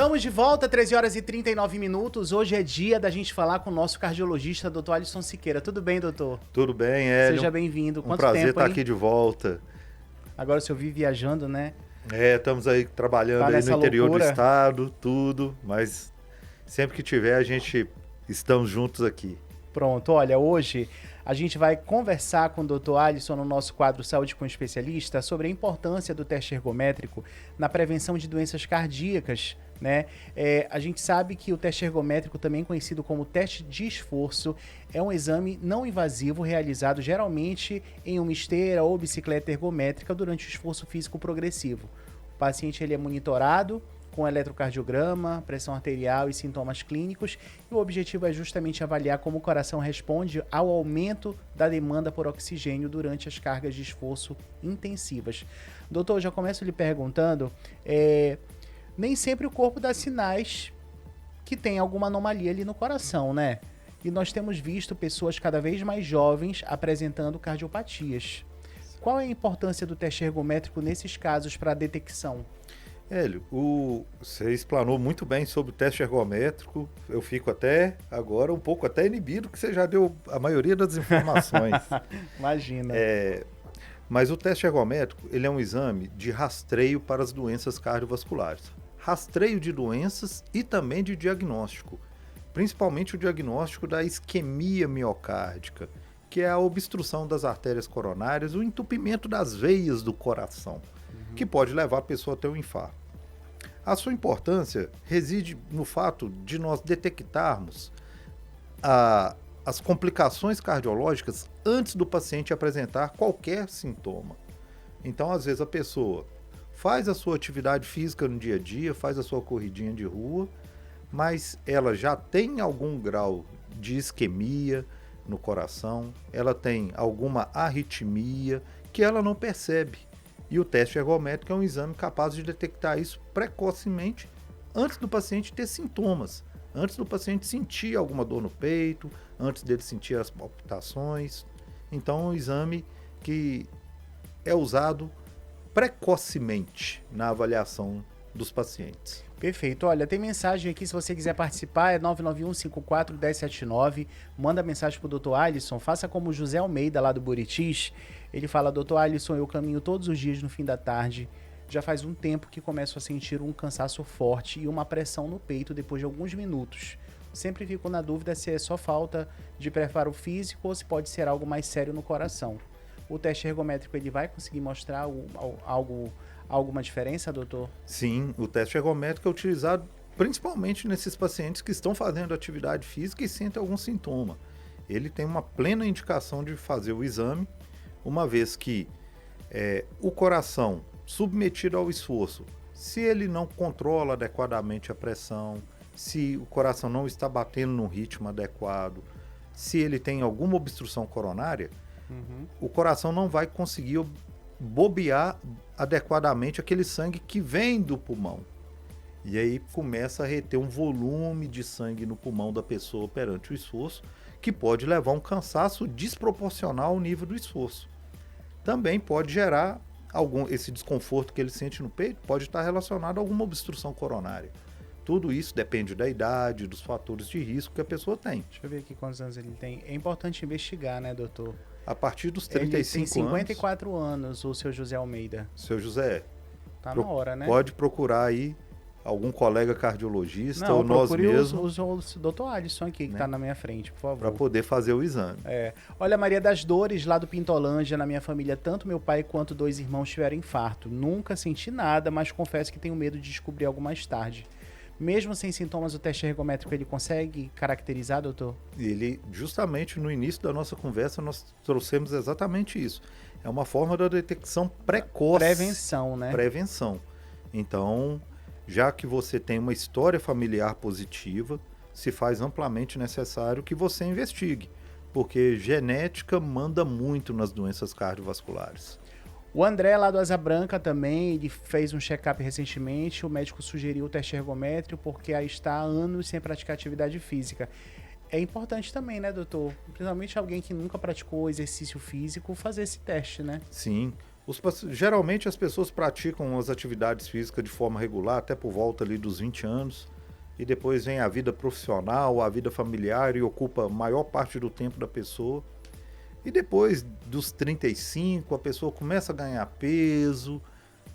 Estamos de volta, 13 horas e 39 minutos. Hoje é dia da gente falar com o nosso cardiologista, doutor Alisson Siqueira. Tudo bem, doutor? Tudo bem, Hélio. Seja bem-vindo. Um prazer estar aqui de volta. Agora o senhor vive viajando, né? Estamos aí trabalhando aí no interior do estado, tudo, mas sempre que tiver estamos juntos aqui. Pronto, olha, hoje a gente vai conversar com o Dr. Alisson no nosso quadro Saúde com Especialista sobre a importância do teste ergométrico na prevenção de doenças cardíacas, né? A gente sabe que o teste ergométrico, também conhecido como teste de esforço, é um exame não invasivo realizado geralmente em uma esteira ou bicicleta ergométrica durante o esforço físico progressivo. O paciente ele é monitorado com eletrocardiograma, pressão arterial e sintomas clínicos, e o objetivo é justamente avaliar como o coração responde ao aumento da demanda por oxigênio durante as cargas de esforço intensivas. Doutor, já começo lhe perguntando, nem sempre o corpo dá sinais que tem alguma anomalia ali no coração, né? E nós temos visto pessoas cada vez mais jovens apresentando cardiopatias. Qual é a importância do teste ergométrico nesses casos para a detecção? Hélio, você explanou muito bem sobre o teste ergométrico. Eu fico até agora um pouco até inibido, que você já deu a maioria das informações. Imagina. Mas o teste ergométrico, ele é um exame de rastreio para as doenças cardiovasculares. Rastreio de doenças e também de diagnóstico. Principalmente o diagnóstico da isquemia miocárdica, que é a obstrução das artérias coronárias, o entupimento das veias do coração, que pode levar a pessoa a ter um infarto. A sua importância reside no fato de nós detectarmos as complicações cardiológicas antes do paciente apresentar qualquer sintoma. Então, às vezes, a pessoa faz a sua atividade física no dia a dia, faz a sua corridinha de rua, mas ela já tem algum grau de isquemia no coração, ela tem alguma arritmia que ela não percebe. E o teste ergométrico é um exame capaz de detectar isso precocemente antes do paciente ter sintomas, antes do paciente sentir alguma dor no peito, antes dele sentir as palpitações. Então é um exame que é usado precocemente na avaliação dos pacientes. Perfeito. Olha, tem mensagem aqui, se você quiser participar, é 991-54-1079. Manda mensagem pro Dr. Alisson. Faça como o José Almeida, lá do Buritis. Ele fala: Dr. Alisson, eu caminho todos os dias no fim da tarde. Já faz um tempo que começo a sentir um cansaço forte e uma pressão no peito depois de alguns minutos. Sempre fico na dúvida se é só falta de preparo físico ou se pode ser algo mais sério no coração. O teste ergométrico, ele vai conseguir mostrar alguma diferença, doutor? Sim, o teste ergométrico é utilizado principalmente nesses pacientes que estão fazendo atividade física e sentem algum sintoma. Ele tem uma plena indicação de fazer o exame, uma vez que o coração submetido ao esforço, se ele não controla adequadamente a pressão, se o coração não está batendo no ritmo adequado, se ele tem alguma obstrução coronária, o coração não vai conseguir bobear adequadamente aquele sangue que vem do pulmão. E aí começa a reter um volume de sangue no pulmão da pessoa perante o esforço, que pode levar a um cansaço desproporcional ao nível do esforço. Também pode gerar esse desconforto que ele sente no peito, pode estar relacionado a alguma obstrução coronária. Tudo isso depende da idade, dos fatores de risco que a pessoa tem. Deixa eu ver aqui quantos anos ele tem. É importante investigar, né, doutor? A partir dos 35 anos... Ele tem 54 anos, o seu José Almeida. Seu José, tá na hora, né? Pode procurar aí algum colega cardiologista ou nós mesmos. O doutor Alisson aqui, que está na minha frente, por favor. Para poder fazer o exame. Olha, Maria das Dores, lá do Pintolândia, na minha família, tanto meu pai quanto 2 irmãos tiveram infarto. Nunca senti nada, mas confesso que tenho medo de descobrir algo mais tarde. Mesmo sem sintomas, o teste ergométrico ele consegue caracterizar, doutor? Ele, justamente no início da nossa conversa, nós trouxemos exatamente isso. É uma forma da detecção precoce. Prevenção, né? Prevenção. Então, já que você tem uma história familiar positiva, se faz amplamente necessário que você investigue, porque genética manda muito nas doenças cardiovasculares. O André, lá do Asa Branca também, ele fez um check-up recentemente, o médico sugeriu o teste ergométrico porque aí está há anos sem praticar atividade física. É importante também, né, doutor? Principalmente alguém que nunca praticou exercício físico, fazer esse teste, né? Sim, Geralmente as pessoas praticam as atividades físicas de forma regular, até por volta ali dos 20 anos, e depois vem a vida profissional, a vida familiar e ocupa a maior parte do tempo da pessoa. E depois dos 35, a pessoa começa a ganhar peso,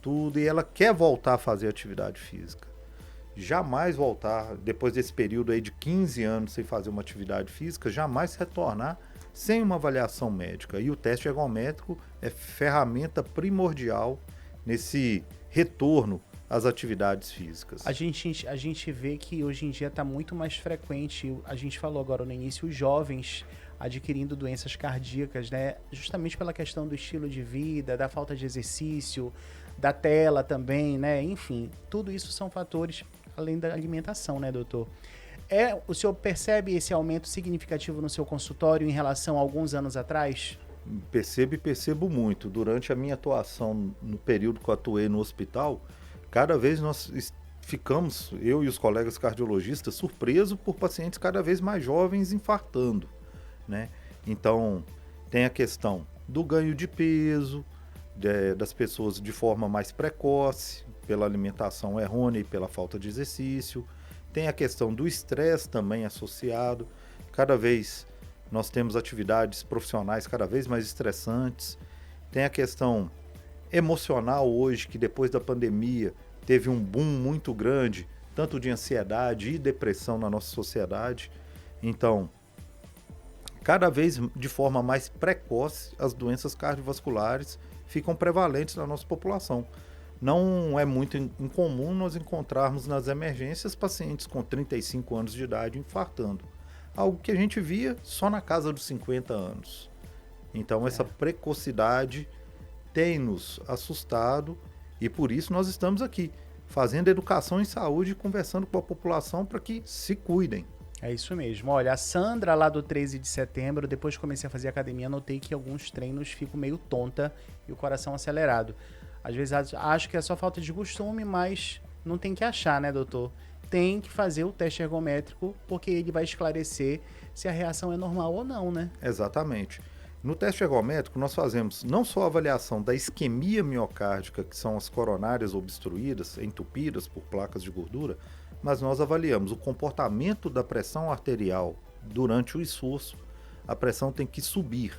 tudo, e ela quer voltar a fazer atividade física. Jamais voltar, depois desse período aí de 15 anos sem fazer uma atividade física, jamais retornar sem uma avaliação médica. E o teste ergométrico é ferramenta primordial nesse retorno às atividades físicas. A gente vê que hoje em dia está muito mais frequente, a gente falou agora no início, os jovens adquirindo doenças cardíacas, né? Justamente pela questão do estilo de vida, da falta de exercício, da tela também, né? Enfim, tudo isso são fatores além da alimentação, né, doutor? O senhor percebe esse aumento significativo no seu consultório em relação a alguns anos atrás? Percebo muito. Durante a minha atuação, no período que eu atuei no hospital, cada vez nós ficamos, eu e os colegas cardiologistas, surpresos por pacientes cada vez mais jovens infartando, né? Então, tem a questão do ganho de peso, das pessoas de forma mais precoce, pela alimentação errônea e pela falta de exercício. Tem a questão do estresse também associado. Cada vez nós temos atividades profissionais cada vez mais estressantes. Tem a questão emocional hoje, que depois da pandemia teve um boom muito grande, tanto de ansiedade e depressão na nossa sociedade. Então, cada vez de forma mais precoce, as doenças cardiovasculares ficam prevalentes na nossa população. Não é muito incomum nós encontrarmos nas emergências pacientes com 35 anos de idade infartando. Algo que a gente via só na casa dos 50 anos. Então essa precocidade tem nos assustado e por isso nós estamos aqui, fazendo educação em saúde e conversando com a população para que se cuidem. É isso mesmo. Olha, a Sandra lá do 13 de setembro, depois que comecei a fazer academia, notei que alguns treinos ficam meio tonta e o coração acelerado. Às vezes acho que é só falta de costume, mas não tem que achar, né, doutor? Tem que fazer o teste ergométrico, porque ele vai esclarecer se a reação é normal ou não, né? Exatamente. No teste ergométrico, nós fazemos não só a avaliação da isquemia miocárdica, que são as coronárias obstruídas, entupidas por placas de gordura, mas nós avaliamos o comportamento da pressão arterial durante o esforço. A pressão tem que subir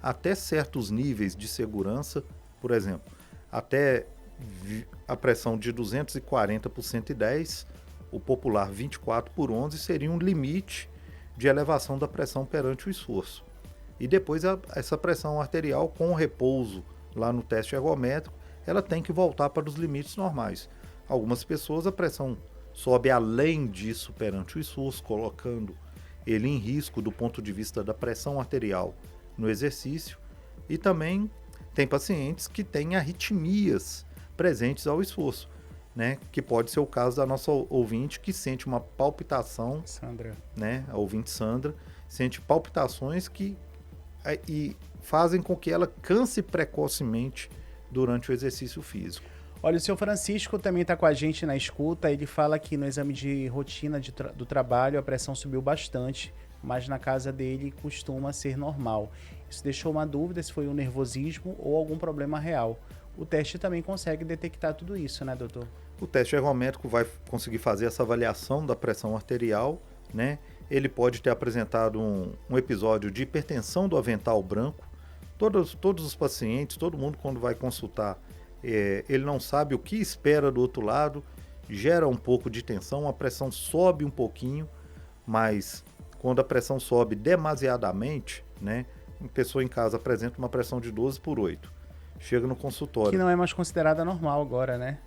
até certos níveis de segurança, por exemplo, até a pressão de 240 por 110, o popular 24 por 11 seria um limite de elevação da pressão perante o esforço. E depois essa pressão arterial com o repouso lá no teste ergométrico, ela tem que voltar para os limites normais. Algumas pessoas a pressão sobe além disso perante o esforço, colocando ele em risco do ponto de vista da pressão arterial no exercício. E também tem pacientes que têm arritmias presentes ao esforço, né? Que pode ser o caso da nossa ouvinte que sente uma palpitação, Sandra, né? A ouvinte Sandra sente palpitações e fazem com que ela canse precocemente durante o exercício físico. Olha, o seu Francisco também está com a gente na escuta. Ele fala que no exame de rotina do trabalho a pressão subiu bastante, mas na casa dele costuma ser normal. Isso deixou uma dúvida se foi um nervosismo ou algum problema real. O teste também consegue detectar tudo isso, né, doutor? O teste ergométrico vai conseguir fazer essa avaliação da pressão arterial, né? Ele pode ter apresentado um episódio de hipertensão do avental branco. Todos os pacientes, todo mundo quando vai consultar, ele não sabe o que espera do outro lado, gera um pouco de tensão, a pressão sobe um pouquinho, mas quando a pressão sobe demasiadamente, né? Uma pessoa em casa apresenta uma pressão de 12 por 8, chega no consultório. Que não é mais considerada normal agora, né?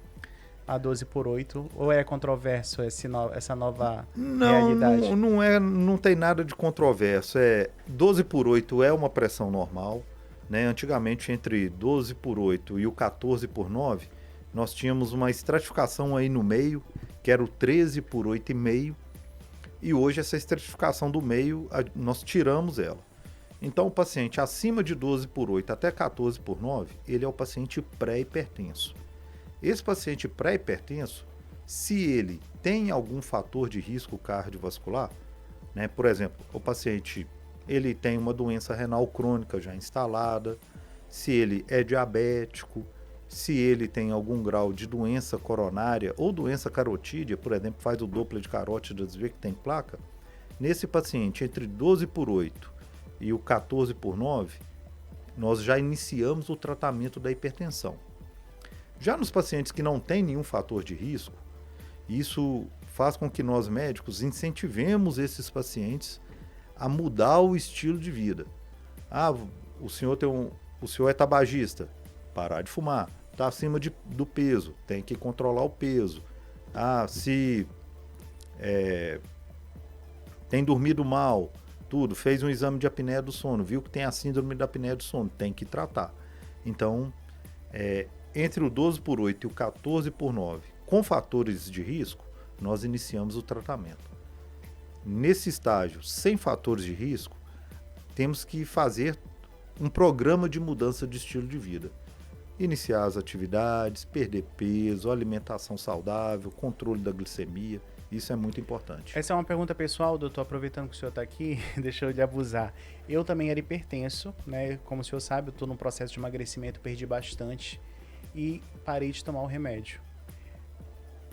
A 12 por 8, ou é controverso essa nova realidade? Não tem nada de controverso. 12 por 8 é uma pressão normal, né? Antigamente, entre 12 por 8 e o 14 por 9, nós tínhamos uma estratificação aí no meio, que era o 13 por 8,5, e hoje essa estratificação do meio, nós tiramos ela. Então, o paciente acima de 12 por 8 até 14 por 9, ele é o paciente pré-hipertenso. Esse paciente pré-hipertenso, se ele tem algum fator de risco cardiovascular, né, por exemplo, o paciente ele tem uma doença renal crônica já instalada, se ele é diabético, se ele tem algum grau de doença coronária ou doença carotídea, por exemplo, faz o Doppler de carótidas, vê que tem placa. Nesse paciente, entre 12/8 e o 14/9, nós já iniciamos o tratamento da hipertensão. Já nos pacientes que não têm nenhum fator de risco, isso faz com que nós médicos incentivemos esses pacientes a mudar o estilo de vida. Ah, o senhor é tabagista, parar de fumar. Está acima do peso, tem que controlar o peso. Ah, se tem dormido mal, tudo, fez um exame de apneia do sono, viu que tem a síndrome da apneia do sono, tem que tratar. Então, entre o 12/8 e o 14/9, com fatores de risco, nós iniciamos o tratamento. Nesse estágio, sem fatores de risco, temos que fazer um programa de mudança de estilo de vida. Iniciar as atividades, perder peso, alimentação saudável, controle da glicemia, isso é muito importante. Essa é uma pergunta pessoal, doutor, aproveitando que o senhor está aqui, deixa eu lhe abusar. Eu também era hipertenso, né? Como o senhor sabe, eu estou num processo de emagrecimento, perdi bastante e parei de tomar o remédio.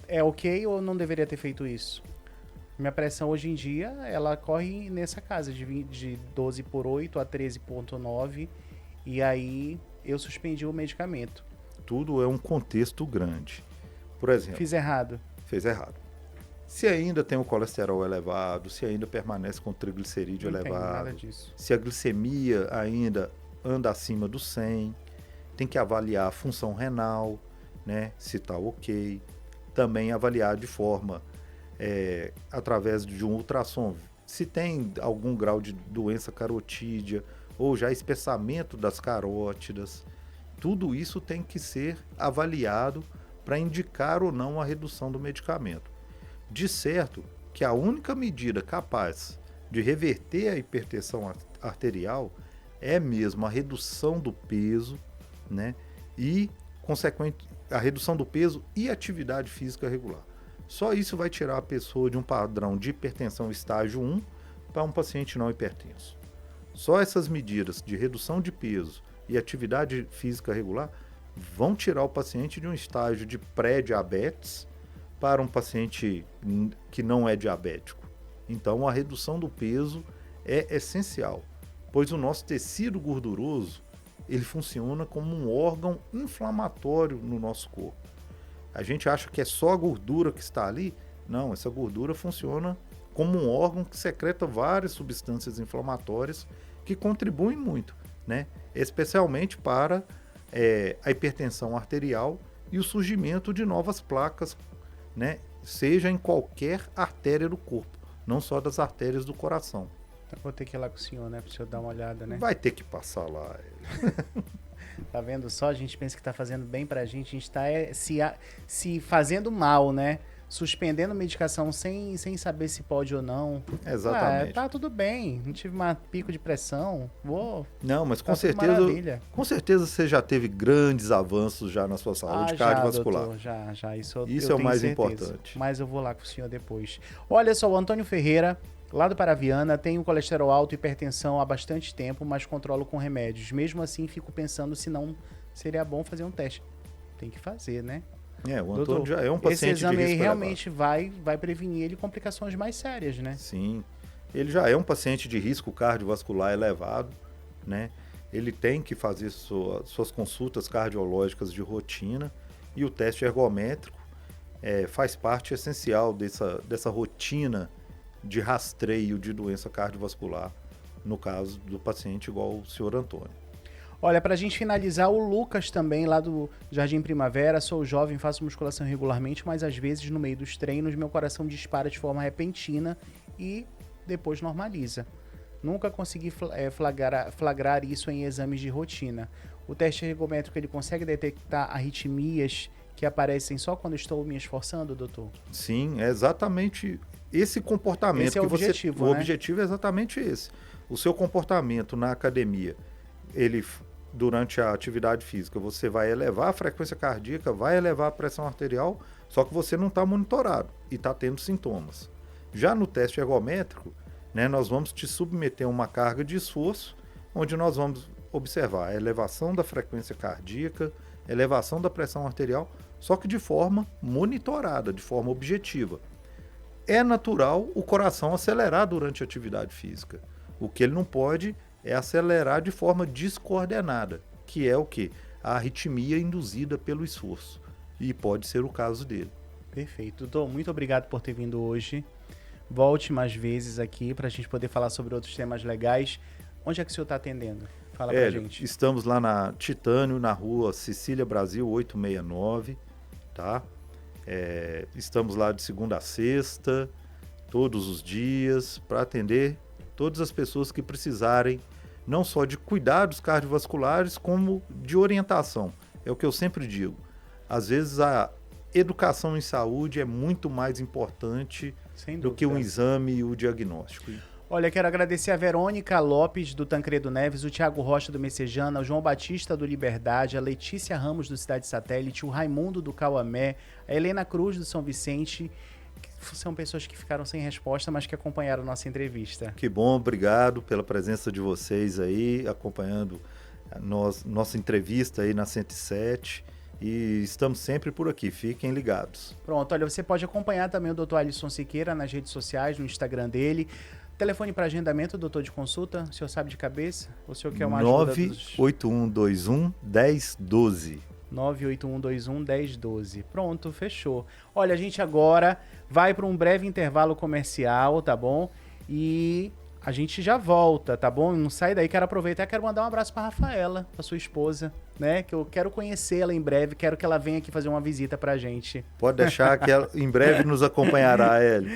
É ok ou não deveria ter feito isso? Minha pressão hoje em dia, ela corre nessa casa de 12/8 a 13/9 e aí eu suspendi o medicamento. Tudo é um contexto grande. Por exemplo... Fiz errado. Fez errado. Se ainda tem o colesterol elevado, se ainda permanece com o triglicerídeo elevado, nada disso. Se a glicemia ainda anda acima do 100, tem que avaliar a função renal, né, se está ok. Também avaliar de forma, através de um ultrassom, se tem algum grau de doença carotídea ou já espessamento das carótidas. Tudo isso tem que ser avaliado para indicar ou não a redução do medicamento. De certo que a única medida capaz de reverter a hipertensão arterial é mesmo a redução do peso, né? E, consequente, a redução do peso e atividade física regular. Só isso vai tirar a pessoa de um padrão de hipertensão estágio 1 para um paciente não hipertenso. Só essas medidas de redução de peso e atividade física regular vão tirar o paciente de um estágio de pré-diabetes para um paciente que não é diabético. Então, a redução do peso é essencial, pois o nosso tecido gorduroso ele funciona como um órgão inflamatório no nosso corpo. A gente acha que é só a gordura que está ali. Não, essa gordura funciona como um órgão que secreta várias substâncias inflamatórias que contribuem muito, né? Especialmente para a hipertensão arterial e o surgimento de novas placas, né? Seja em qualquer artéria do corpo, não só das artérias do coração. Então, vou ter que ir lá com o senhor, né? Para o senhor dar uma olhada, né? Vai ter que passar lá. Tá vendo só? A gente pensa que tá fazendo bem pra gente, a gente tá se fazendo mal, né? Suspendendo medicação sem saber se pode ou não. Exatamente. Tá tudo bem, não tive um pico de pressão, Não, mas com certeza você já teve grandes avanços já na sua saúde cardiovascular. Doutor, já. Isso é o mais importante. Mas eu vou lá com o senhor depois. Olha só, o Antônio Ferreira, lá do Paraviana, tem o colesterol alto e hipertensão há bastante tempo, mas controlo com remédios. Mesmo assim, fico pensando se não seria bom fazer um teste. Tem que fazer, né? O Antônio já é um paciente de risco elevado. Esse exame aí realmente vai prevenir ele complicações mais sérias, né? Sim. Ele já é um paciente de risco cardiovascular elevado, né? Ele tem que fazer suas consultas cardiológicas de rotina e o teste ergométrico faz parte essencial dessa rotina de rastreio de doença cardiovascular, no caso do paciente igual o senhor Antônio. Olha, pra gente finalizar, o Lucas também, lá do Jardim Primavera, sou jovem, faço musculação regularmente, mas às vezes no meio dos treinos meu coração dispara de forma repentina e depois normaliza. Nunca consegui flagrar isso em exames de rotina. O teste ergométrico ele consegue detectar arritmias que aparecem só quando estou me esforçando, doutor? Sim, é exatamente esse comportamento. Esse é o objetivo, O objetivo é exatamente esse. O seu comportamento na academia, durante a atividade física, você vai elevar a frequência cardíaca, vai elevar a pressão arterial, só que você não está monitorado e está tendo sintomas. Já no teste ergométrico, né, nós vamos te submeter a uma carga de esforço, onde nós vamos observar a elevação da frequência cardíaca, elevação da pressão arterial, só que de forma monitorada, de forma objetiva. É natural o coração acelerar durante a atividade física. O que ele não pode é acelerar de forma descoordenada, que é o quê? A arritmia induzida pelo esforço. E pode ser o caso dele. Perfeito. Doutor, muito obrigado por ter vindo hoje. Volte mais vezes aqui para a gente poder falar sobre outros temas legais. Onde é que o senhor está atendendo? Fala pra gente. Estamos lá na Titânio, na rua Cecília Brasil 869, tá? Estamos lá de segunda a sexta, todos os dias, para atender todas as pessoas que precisarem, não só de cuidados cardiovasculares, como de orientação. É o que eu sempre digo. Às vezes a educação em saúde é muito mais importante do que um exame e o diagnóstico. Olha, quero agradecer a Verônica Lopes, do Tancredo Neves, o Thiago Rocha, do Messejana, o João Batista, do Liberdade, a Letícia Ramos, do Cidade Satélite, o Raimundo, do Cauamé, a Helena Cruz, do São Vicente, que são pessoas que ficaram sem resposta, mas que acompanharam a nossa entrevista. Que bom, obrigado pela presença de vocês aí, acompanhando a nossa entrevista aí na 107. E estamos sempre por aqui, fiquem ligados. Pronto, olha, você pode acompanhar também o Dr. Alisson Siqueira nas redes sociais, no Instagram dele. Telefone para agendamento, doutor, de consulta, o senhor sabe de cabeça? Ou o senhor quer uma ajuda? 98121-1012. 98121-1012. Pronto, fechou. Olha, a gente agora vai para um breve intervalo comercial, tá bom? E a gente já volta, tá bom? Não sai daí, quero aproveitar, quero mandar um abraço para Rafaela, para sua esposa, né? Que eu quero conhecê-la em breve, quero que ela venha aqui fazer uma visita pra gente. Pode deixar que ela em breve nos acompanhará, Hélio.